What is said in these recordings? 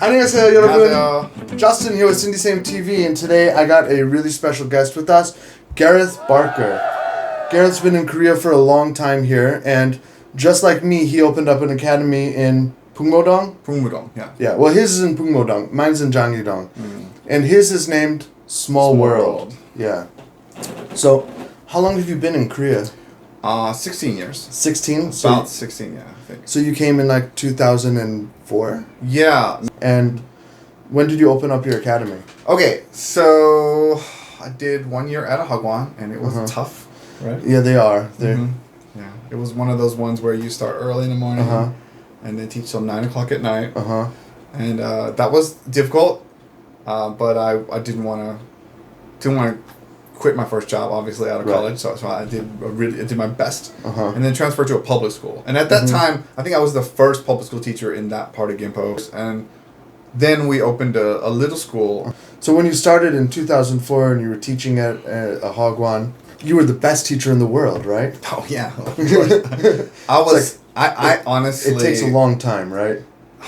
안녕하세요, 여러분. 안녕하세요. Justin here with 신디샘TV, and today I got a really special guest with us, Gareth Barker. Gareth's been in Korea for a long time here, and just like me, he opened up an academy in Pungmodong. Pungmodong, yeah. Yeah, well, his is in Pungmodong, mine's in Janggyeodong, and his is named Small World. Yeah. So, how long have you been in Korea? 16 years. 16? About 16, yeah, I think. So you came in like 2004? Yeah. And when did you open up your academy? Okay, so I did 1 year at a hagwon, and it was tough, right? Yeah, they are. They're Yeah, it was one of those ones where you start early in the morning and then teach till 9 o'clock at night. And that was difficult, but I didn't want to quit my first job, obviously, out of college, so I did my best, and then transferred to a public school. And at that time, I think I was the first public school teacher in that part of Gimpo. And then we opened a little school. So when you started in 2004 and you were teaching at a hagwon, you were the best teacher in the world, right? Oh yeah, of course. I was. I honestly. It takes a long time, right,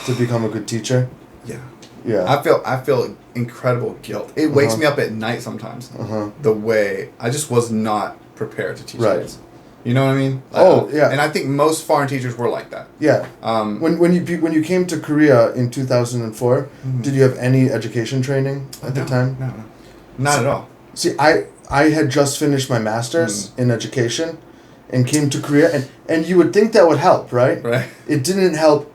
to become a good teacher. Yeah. Yeah. I feel incredible guilt. It wakes me up at night sometimes. The way I just was not prepared to teach kids. You know what I mean? Yeah. And I think most foreign teachers were like that. Yeah. When you came to Korea in 2004, did you have any education training at the time? No, not at all. See, I had just finished my master's in education, and came to Korea, and you would think that would help, right? Right. It didn't help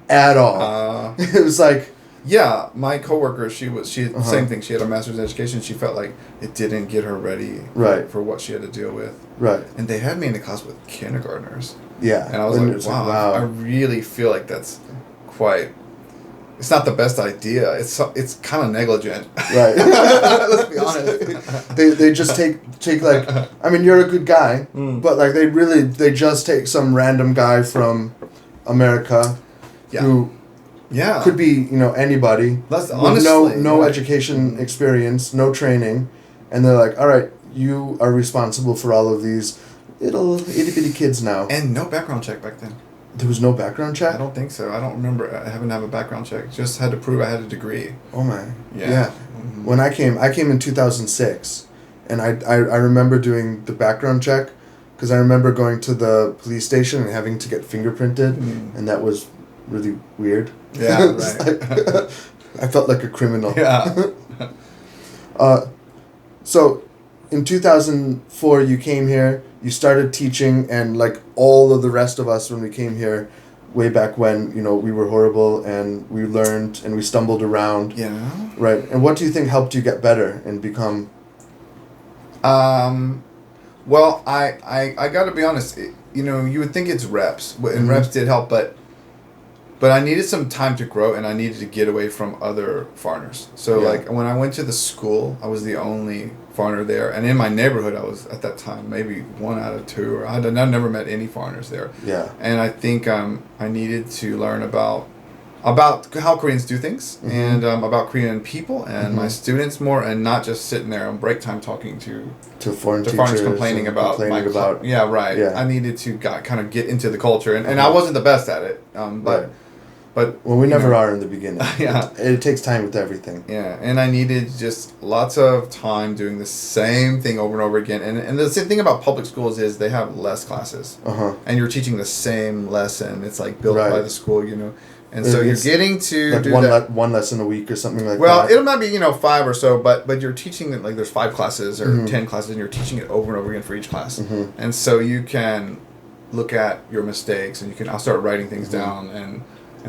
at all. It was like. Yeah, my coworker, she same thing. She had a master's in education. She felt like it didn't get her ready for what she had to deal with. Right. And they had me in the class with kindergartners. Yeah. And I was like, wow, I really feel like that's quite. It's not the best idea. It's kind of negligent. Right. Let's be honest. They just take like, I mean, you're a good guy, but like they just take some random guy from America, who. Yeah. Could be, anybody. That's with honestly no education experience, no training, and they're like, all right, you are responsible for all of these little itty bitty kids now. And no background check back then. There was no background check? I don't think so. I don't remember having to have a background check. Just had to prove I had a degree. Oh my. Yeah. When I came in 2006, and I remember doing the background check, because I remember going to the police station and having to get fingerprinted, and that was really weird. Yeah, right. I felt like a criminal. Yeah. So, in 2004, you came here, you started teaching, and like all of the rest of us when we came here, way back when, we were horrible, and we learned, and we stumbled around. Yeah. Right. And what do you think helped you get better and become... Well, I got to be honest, you would think it's reps, and reps did help, but I needed some time to grow, and I needed to get away from other foreigners. So, like, when I went to the school, I was the only foreigner there. And in my neighborhood, I was, at that time, maybe 1 out of 2. Or I'd never met any foreigners there. Yeah. And I think I needed to learn about how Koreans do things, and about Korean people and my students more, and not just sitting there on break time talking to foreigners complaining about yeah, right. Yeah. I needed to kind of get into the culture, and I wasn't the best at it, but well, we never are in the beginning. Yeah, it takes time with everything. Yeah, and I needed just lots of time doing the same thing over and over again. And the same thing about public schools is they have less classes, and you're teaching the same lesson. It's like built by the school, And so you're getting to like do one lesson a week or something like that. Well, it might be 5 or so, but you're teaching it like there's 5 classes or 10 classes, and you're teaching it over and over again for each class. And so you can look at your mistakes, and I'll start writing things down and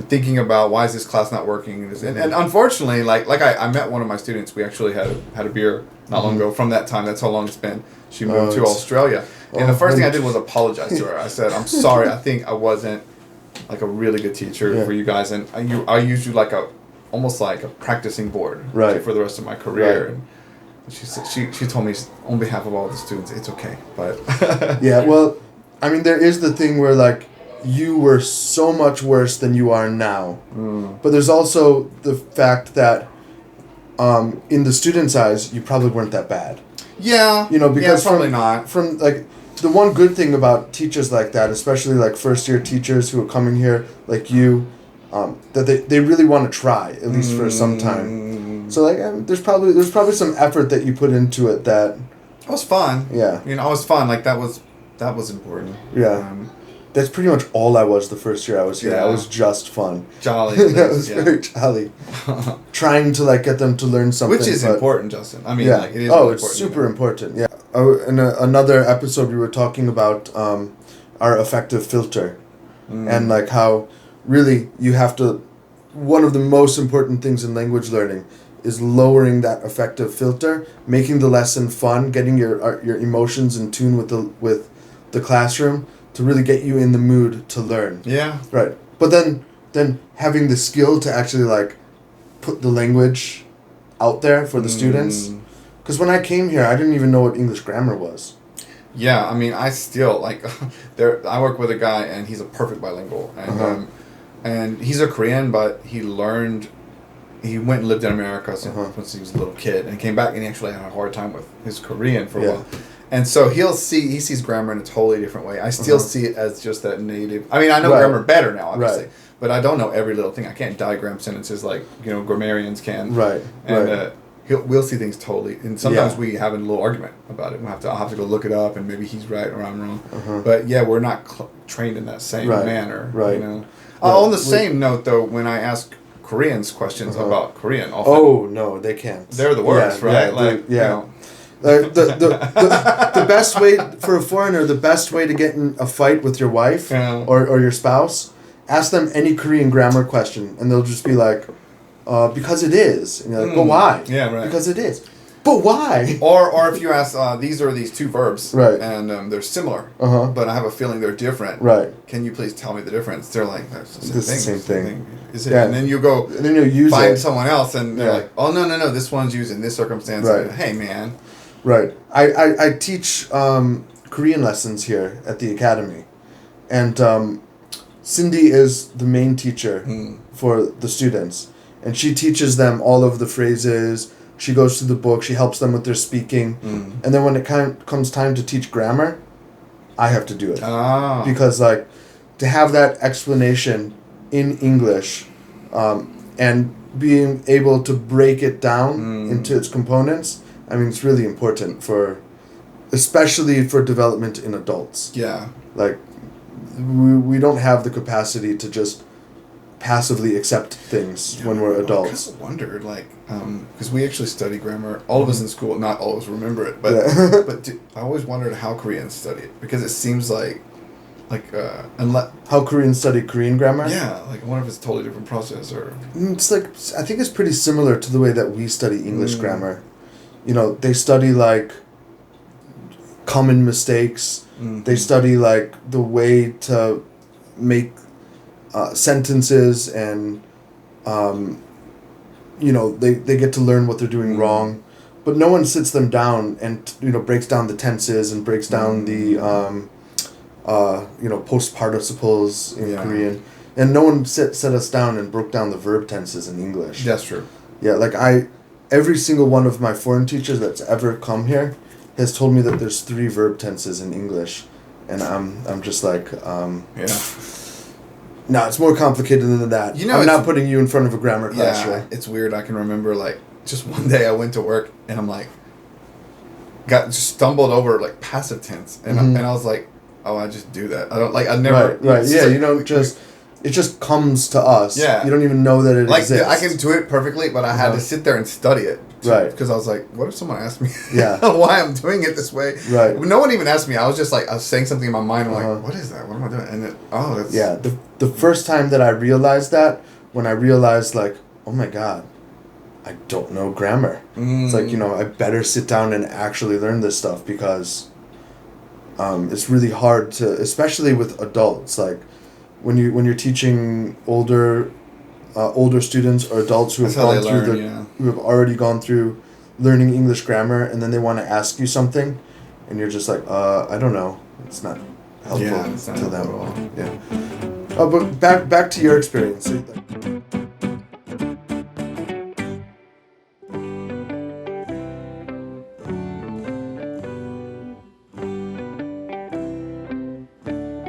thinking about why is this class not working, and unfortunately, like I met one of my students. We actually had a beer not long ago. From that time, that's how long it's been. She moved to Australia, and the first thing I did was apologize to her. I said, "I'm sorry. I think I wasn't like a really good teacher for you guys, and I used you like almost like a practicing board for the rest of my career." And she said she told me on behalf of all the students, it's okay, but yeah. Well, I mean, there is the thing where like. You were so much worse than you are now. But there's also the fact that in the student's eyes, you probably weren't that bad. Yeah. Because probably not. From like the one good thing about teachers like that, especially like first year teachers who are coming here like you, that they really want to try, at least for some time. So like there's probably some effort that you put into it that it was fun. Yeah, you know, it was fun. Like that was important. Yeah. That's pretty much all I was the first year I was here. Yeah. I was just fun. Jolly. It was very jolly. Trying to like get them to learn something. Which is important, Justin. I mean, yeah. like, it is really really it's important, super important. Yeah. In another episode, we were talking about our affective filter. And like how really you have to, one of the most important things in language learning is lowering that affective filter, making the lesson fun, getting your emotions in tune with the classroom to really get you in the mood to learn. Yeah. Right. But then having the skill to actually like put the language out there for the students. Because when I came here, I didn't even know what English grammar was. Yeah, I mean, I still like I work with a guy and he's a perfect bilingual and he's a Korean, but he went and lived in America since he was a little kid and came back and he actually had a hard time with his Korean for a while. And so he sees grammar in a totally different way. I still see it as just that native. I mean, I know grammar better now, obviously, but I don't know every little thing. I can't diagram sentences like grammarians can. Right. And we'll see things totally, and sometimes we have a little argument about it. I'll have to go look it up, and maybe he's right or I'm wrong. But yeah, we're not trained in that same manner. Right. You know. On the same note, though, when I ask Koreans questions about Korean, often, no, they can't. They're the worst, right? You know, the best way for a foreigner, the best way to get in a fight with your wife or your spouse, ask them any Korean grammar question, and they'll just be like, because it is. And you're like, but why? Yeah, right. Because it is. But why? Or if you ask, these are these two verbs, right, and they're similar, but I have a feeling they're different. Right. Can you please tell me the difference? They're like, that's the same thing. Is it? Yeah. And then you go, and then you find someone else, and they're like, oh no, this one's used in this circumstance. Right. And, hey man. Right. I teach Korean lessons here at the academy, and Cindy is the main teacher for the students, and she teaches them all of the phrases. She goes through the book. She helps them with their speaking, and then when it comes time to teach grammar, I have to do it because like to have that explanation in English, and being able to break it down into its components. I mean, it's really important especially for development in adults. Yeah. Like, we don't have the capacity to just passively accept things when we're adults. I kind of wondered, like, because we actually study grammar. All of us in school, not all of us remember it, but I always wondered how Koreans study it because it seems like unless how Koreans study Korean grammar. Yeah, like I wonder if it's a totally different process or. It's like I think it's pretty similar to the way that we study English grammar. You know, they study like common mistakes. They study like the way to make sentences and they get to learn what they're doing wrong, but no one sits them down and breaks down the tenses and breaks down the post participles in Korean, and no one set us down and broke down the verb tenses in English. That's true. Yeah, like every single one of my foreign teachers that's ever come here has told me that there's 3 verb tenses in English, and I'm just like no, it's more complicated than that. I'm not putting you in front of a grammar class. Yeah, it's weird. I can remember like just one day I went to work and I'm like just stumbled over like passive tense and I was like, oh, I just do that. I don't like I never right. Yeah, like, you don't just. It just comes to us. Yeah. You don't even know that it exists. I can do it perfectly, but I had to sit there and study it. Right. Because I was like, what if someone asked me why I'm doing it this way? Right. No one even asked me. I was just like, I was saying something in my mind. I'm like, what is that? What am I doing? And that's... Yeah. The first time that I realized that, when I realized like, oh my God, I don't know grammar. It's like, I better sit down and actually learn this stuff because it's really hard to, especially with adults, like, when you're teaching older students or adults who have who have already gone through learning English grammar, and then they want to ask you something, and you're just like, I don't know. It's not helpful to them. Yeah. Oh, but back to your experience.